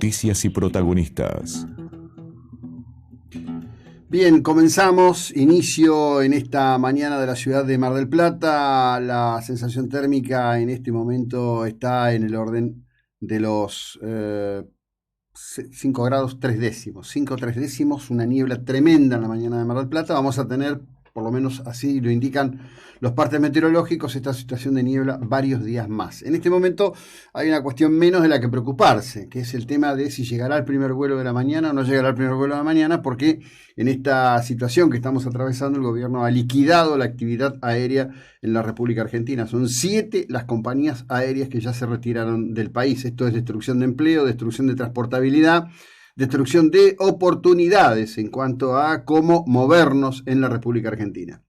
Noticias y protagonistas. Bien, comenzamos, inicio en esta mañana de la ciudad de Mar del Plata. La sensación térmica en este momento está en el orden de los 5 grados 3 décimos. 5 3 décimos, una niebla tremenda en la mañana de Mar del Plata. Vamos a tener, por lo menos así lo indican los partes meteorológicos, esta situación de niebla varios días más. En este momento hay una cuestión menos de la que preocuparse, que es el tema de si llegará el primer vuelo de la mañana o no llegará el primer vuelo de la mañana, porque en esta situación que estamos atravesando el gobierno ha liquidado la actividad aérea en la República Argentina. Son 7 las compañías aéreas que ya se retiraron del país. Esto es destrucción de empleo, destrucción de transportabilidad, destrucción de oportunidades en cuanto a cómo movernos en la República Argentina.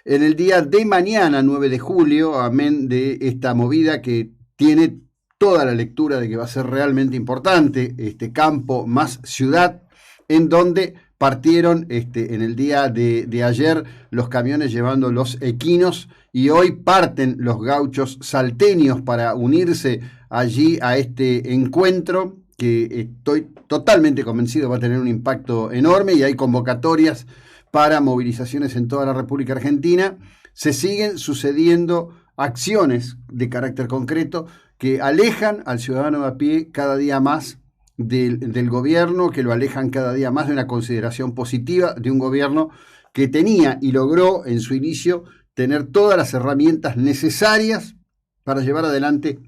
En el día de mañana, 9 de julio, amén de esta movida que tiene toda la lectura de que va a ser realmente importante, este campo más ciudad, en donde partieron en el día de ayer los camiones llevando los equinos y hoy parten los gauchos salteños para unirse allí a este encuentro que estoy totalmente convencido va a tener un impacto enorme y hay convocatorias para movilizaciones en toda la República Argentina. Se siguen sucediendo acciones de carácter concreto que alejan al ciudadano a pie cada día más del gobierno, que lo alejan cada día más de una consideración positiva de un gobierno que tenía y logró en su inicio tener todas las herramientas necesarias para llevar adelante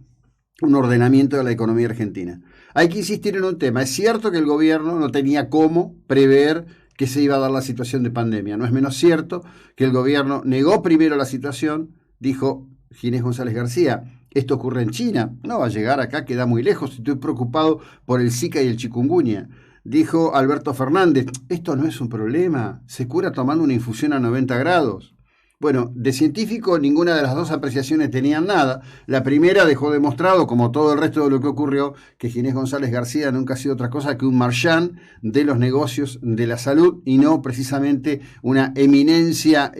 un ordenamiento de la economía argentina. Hay que insistir en un tema. Es cierto que el gobierno no tenía cómo prever que se iba a dar la situación de pandemia. No es menos cierto que el gobierno negó primero la situación, dijo Ginés González García, esto ocurre en China, no va a llegar acá, queda muy lejos, estoy preocupado por el Zika y el chikungunya. Dijo Alberto Fernández, esto no es un problema, se cura tomando una infusión a 90 grados. Bueno, de científico ninguna de las dos apreciaciones tenían nada. La primera dejó demostrado, como todo el resto de lo que ocurrió, que Ginés González García nunca ha sido otra cosa que un marchand de los negocios de la salud y no precisamente una eminencia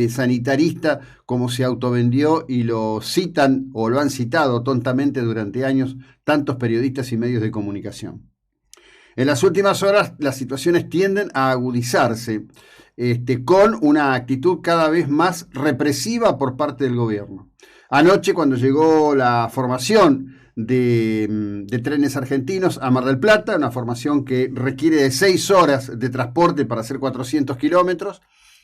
sanitarista como se autovendió y lo citan o lo han citado tontamente durante años tantos periodistas y medios de comunicación. En las últimas horas las situaciones tienden a agudizarse con una actitud cada vez más represiva por parte del gobierno. Anoche, cuando llegó la formación de trenes argentinos a Mar del Plata, una formación que requiere de 6 horas de transporte para hacer 400 kilómetros,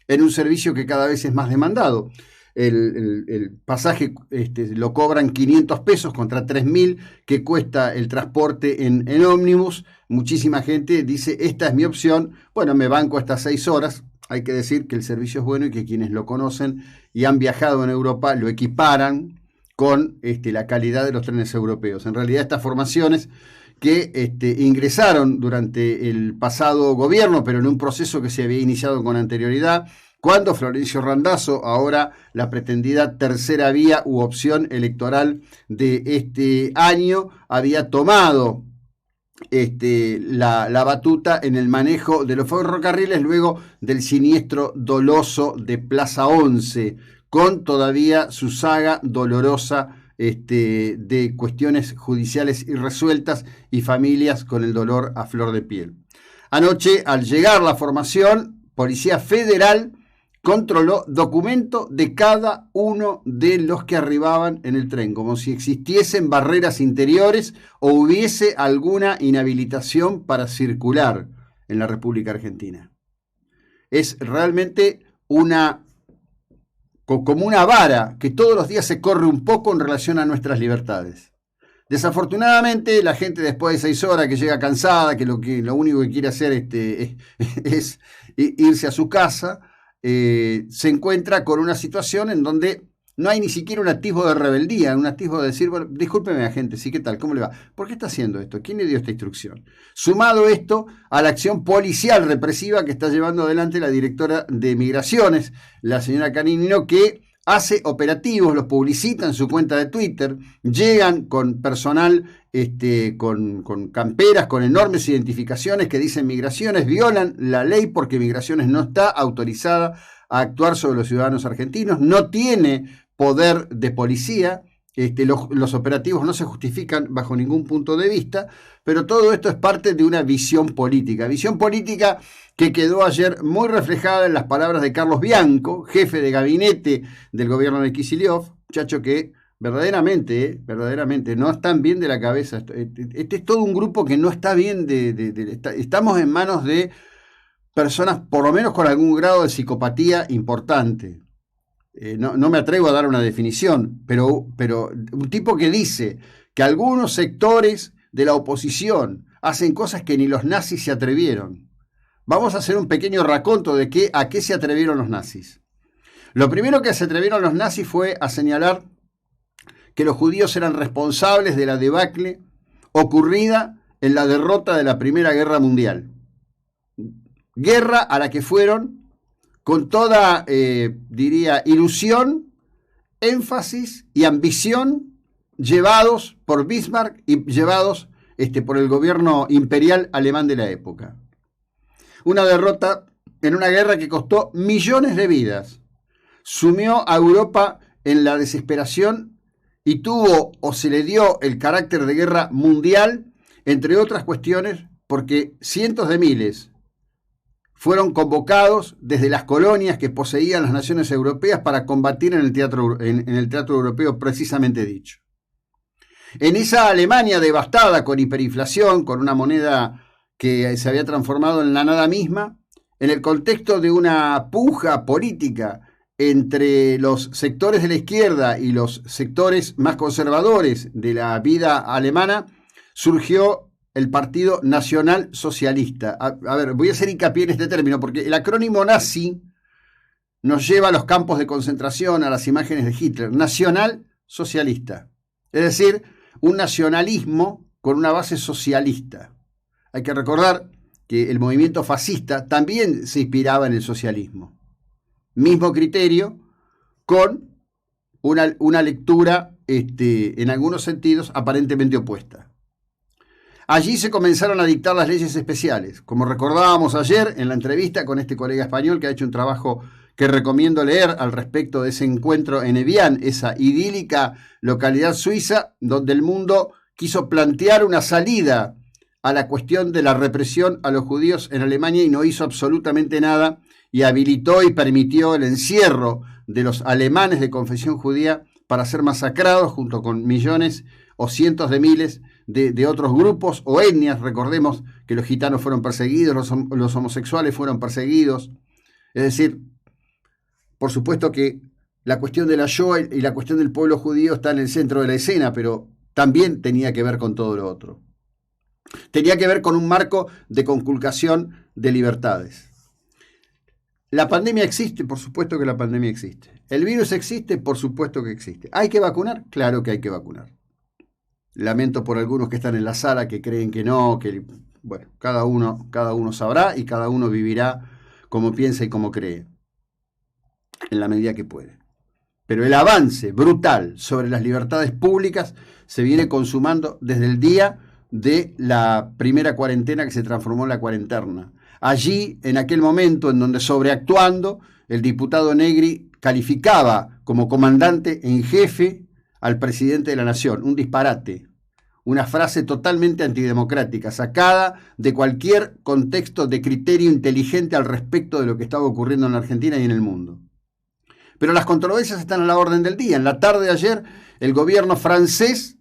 en un servicio que cada vez es más demandado. El pasaje lo cobran 500 pesos contra 3.000 que cuesta el transporte en ómnibus. Muchísima gente dice, esta es mi opción, bueno, me banco estas 6 horas. Hay que decir que el servicio es bueno y que quienes lo conocen y han viajado en Europa lo equiparan con la calidad de los trenes europeos. En realidad estas formaciones que ingresaron durante el pasado gobierno, pero en un proceso que se había iniciado con anterioridad, cuando Florencio Randazzo, ahora la pretendida tercera vía u opción electoral de este año, había tomado la batuta en el manejo de los ferrocarriles luego del siniestro doloso de Plaza 11, con todavía su saga dolorosa de cuestiones judiciales irresueltas y familias con el dolor a flor de piel. Anoche, al llegar la formación, Policía Federal controló documento de cada uno de los que arribaban en el tren, como si existiesen barreras interiores o hubiese alguna inhabilitación para circular en la República Argentina. Es realmente como una vara que todos los días se corre un poco en relación a nuestras libertades. Desafortunadamente, la gente después de 6 horas que llega cansada, que lo único que quiere hacer es irse a su casa, se encuentra con una situación en donde no hay ni siquiera un atisbo de rebeldía, un atisbo de decir, bueno, discúlpeme agente, sí, ¿qué tal? ¿Cómo le va? ¿Por qué está haciendo esto? ¿Quién le dio esta instrucción? Sumado esto a la acción policial represiva que está llevando adelante la directora de Migraciones, la señora Caninino, que hace operativos, los publicita en su cuenta de Twitter, llegan con personal, con camperas, con enormes identificaciones que dicen Migraciones, violan la ley porque Migraciones no está autorizada a actuar sobre los ciudadanos argentinos, no tiene poder de policía, los operativos no se justifican bajo ningún punto de vista, pero todo esto es parte de una visión política que quedó ayer muy reflejada en las palabras de Carlos Bianco, jefe de gabinete del gobierno de Kicillof, muchacho que verdaderamente no están bien de la cabeza. Este es todo un grupo que no está bien, estamos en manos de personas por lo menos con algún grado de psicopatía importante. No me atrevo a dar una definición, pero un tipo que dice que algunos sectores de la oposición hacen cosas que ni los nazis se atrevieron. Vamos a hacer un pequeño raconto de a qué se atrevieron los nazis. Lo primero que se atrevieron los nazis fue a señalar que los judíos eran responsables de la debacle ocurrida en la derrota de la Primera Guerra Mundial. Guerra a la que fueron con toda, diría, ilusión, énfasis y ambición, llevados por Bismarck y llevados por el gobierno imperial alemán de la época. Una derrota en una guerra que costó millones de vidas, sumió a Europa en la desesperación y tuvo o se le dio el carácter de guerra mundial, entre otras cuestiones, porque cientos de miles fueron convocados desde las colonias que poseían las naciones europeas para combatir en el teatro europeo precisamente dicho. En esa Alemania devastada con hiperinflación, con una moneda que se había transformado en la nada misma, en el contexto de una puja política entre los sectores de la izquierda y los sectores más conservadores de la vida alemana, surgió el Partido Nacional Socialista. A ver, voy a hacer hincapié en este término, porque el acrónimo nazi nos lleva a los campos de concentración, a las imágenes de Hitler. Nacional Socialista. Es decir, un nacionalismo con una base socialista. Hay que recordar que el movimiento fascista también se inspiraba en el socialismo. Mismo criterio, con una lectura, en algunos sentidos, aparentemente opuesta. Allí se comenzaron a dictar las leyes especiales. Como recordábamos ayer en la entrevista con este colega español que ha hecho un trabajo que recomiendo leer al respecto de ese encuentro en Evian, esa idílica localidad suiza, donde el mundo quiso plantear una salida a la cuestión de la represión a los judíos en Alemania y no hizo absolutamente nada y habilitó y permitió el encierro de los alemanes de confesión judía para ser masacrados junto con millones o cientos de miles de otros grupos o etnias. Recordemos que los gitanos fueron perseguidos, los homosexuales fueron perseguidos. Es decir, por supuesto que la cuestión de la Shoah y la cuestión del pueblo judío está en el centro de la escena, pero también tenía que ver con todo lo otro. Tenía que ver con un marco de conculcación de libertades. ¿La pandemia existe? Por supuesto que la pandemia existe. ¿El virus existe? Por supuesto que existe. ¿Hay que vacunar? Claro que hay que vacunar. Lamento por algunos que están en la sala, que creen que no, que bueno, cada uno sabrá y cada uno vivirá como piensa y como cree, en la medida que puede. Pero el avance brutal sobre las libertades públicas se viene consumando desde el día de la primera cuarentena que se transformó en la cuarentena. Allí, en aquel momento en donde sobreactuando, el diputado Negri calificaba como comandante en jefe al presidente de la nación. Un disparate, una frase totalmente antidemocrática, sacada de cualquier contexto de criterio inteligente al respecto de lo que estaba ocurriendo en la Argentina y en el mundo. Pero las controversias están a la orden del día. En la tarde de ayer, el gobierno francés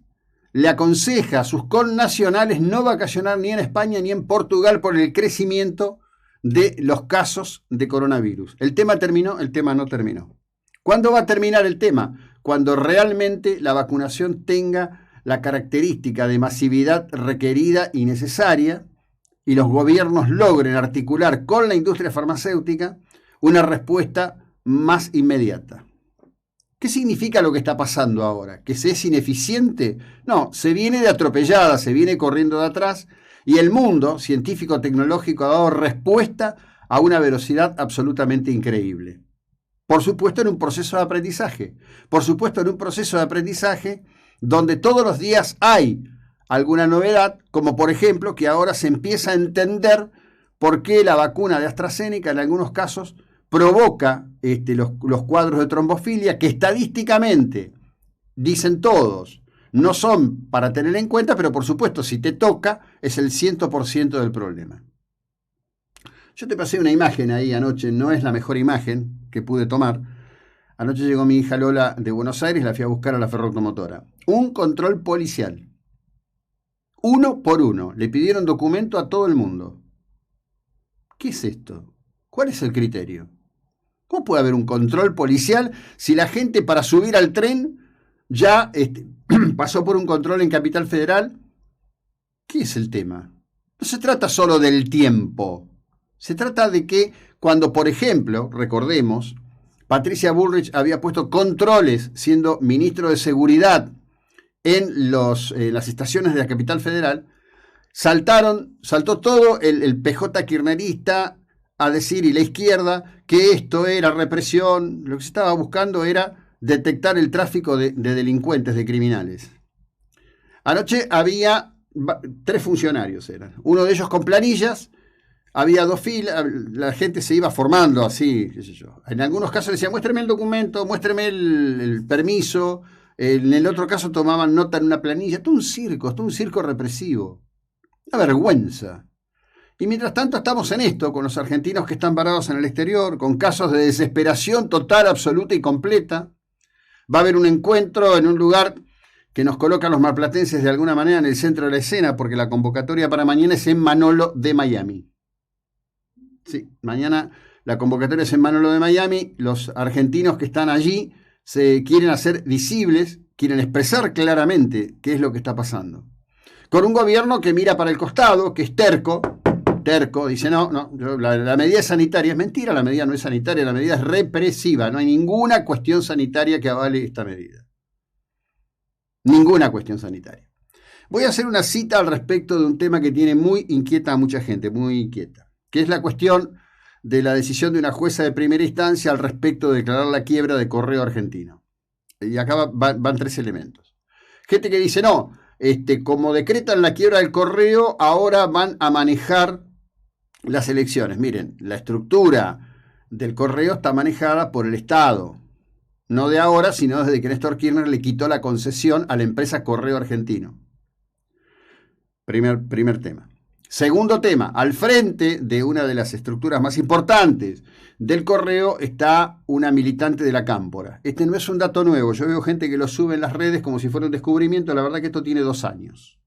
le aconseja a sus connacionales no vacacionar ni en España ni en Portugal por el crecimiento de los casos de coronavirus. ¿El tema terminó? El tema no terminó. ¿Cuándo va a terminar el tema? Cuando realmente la vacunación tenga la característica de masividad requerida y necesaria y los gobiernos logren articular con la industria farmacéutica una respuesta más inmediata. ¿Qué significa lo que está pasando ahora? ¿Que se es ineficiente? No, se viene de atropellada, se viene corriendo de atrás y el mundo científico-tecnológico ha dado respuesta a una velocidad absolutamente increíble. Por supuesto en un proceso de aprendizaje, donde todos los días hay alguna novedad, como por ejemplo que ahora se empieza a entender por qué la vacuna de AstraZeneca en algunos casos provoca los cuadros de trombofilia que estadísticamente dicen todos, no son para tener en cuenta, pero por supuesto, si te toca, es el 100% del problema. Yo te pasé una imagen ahí anoche, no es la mejor imagen que pude tomar. Anoche llegó mi hija Lola de Buenos Aires, la fui a buscar a la ferroautomotora. Un control policial. 1 por 1. Le pidieron documento a todo el mundo. ¿Qué es esto? ¿Cuál es el criterio? ¿Cómo puede haber un control policial si la gente para subir al tren ya pasó por un control en Capital Federal? ¿Qué es el tema? No se trata solo del tiempo. Se trata de que cuando, por ejemplo, recordemos, Patricia Bullrich había puesto controles siendo ministro de Seguridad en las estaciones de la Capital Federal, saltó todo el PJ kirchnerista a decir, y la izquierda, que esto era represión. Lo que se estaba buscando era detectar el tráfico de delincuentes, de criminales. Anoche había 3 funcionarios, uno de ellos con planillas, había 2 filas, la gente se iba formando así, qué sé yo. En algunos casos decían, muéstreme el documento, muéstreme el permiso. En el otro caso tomaban nota en una planilla. Todo un circo represivo. Una vergüenza. Y mientras tanto estamos en esto, con los argentinos que están varados en el exterior, con casos de desesperación total, absoluta y completa. Va a haber un encuentro en un lugar que nos colocan los marplatenses de alguna manera en el centro de la escena, porque la convocatoria para mañana es en Manolo de Miami. Sí, mañana la convocatoria es en Manolo de Miami. Los argentinos que están allí se quieren hacer visibles, quieren expresar claramente qué es lo que está pasando. Con un gobierno que mira para el costado, que es terco, dice, no, la medida es sanitaria. Es mentira, la medida no es sanitaria, la medida es represiva. No hay ninguna cuestión sanitaria que avale esta medida. Ninguna cuestión sanitaria. Voy a hacer una cita al respecto de un tema que tiene muy inquieta a mucha gente, muy inquieta, que es la cuestión de la decisión de una jueza de primera instancia al respecto de declarar la quiebra de Correo Argentino. Y acá van 3 elementos. Gente que dice, no, como decretan la quiebra del Correo, ahora van a manejar las elecciones. Miren, la estructura del Correo está manejada por el Estado. No de ahora, sino desde que Néstor Kirchner le quitó la concesión a la empresa Correo Argentino. Primer tema. Segundo tema, al frente de una de las estructuras más importantes del Correo está una militante de la Cámpora. Este no es un dato nuevo, yo veo gente que lo sube en las redes como si fuera un descubrimiento, la verdad que esto tiene 2 años.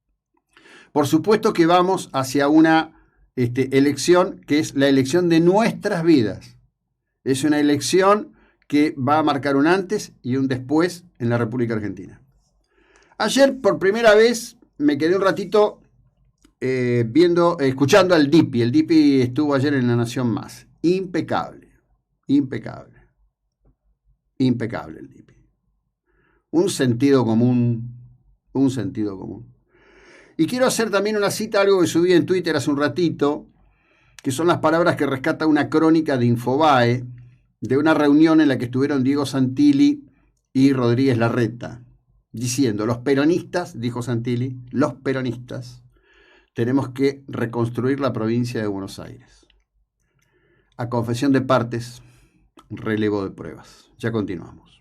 Por supuesto que vamos hacia una elección que es la elección de nuestras vidas. Es una elección que va a marcar un antes y un después en la República Argentina. Ayer por primera vez me quedé un ratito escuchando al Dipi. El Dipi estuvo ayer en La Nación Más. Impecable el Dipi. Un sentido común. Y quiero hacer también una cita, algo que subí en Twitter hace un ratito, que son las palabras que rescata una crónica de Infobae, de una reunión en la que estuvieron Diego Santilli y Rodríguez Larreta, diciendo, los peronistas, dijo Santilli, los peronistas, tenemos que reconstruir la provincia de Buenos Aires. A confesión de partes, relevo de pruebas. Ya continuamos.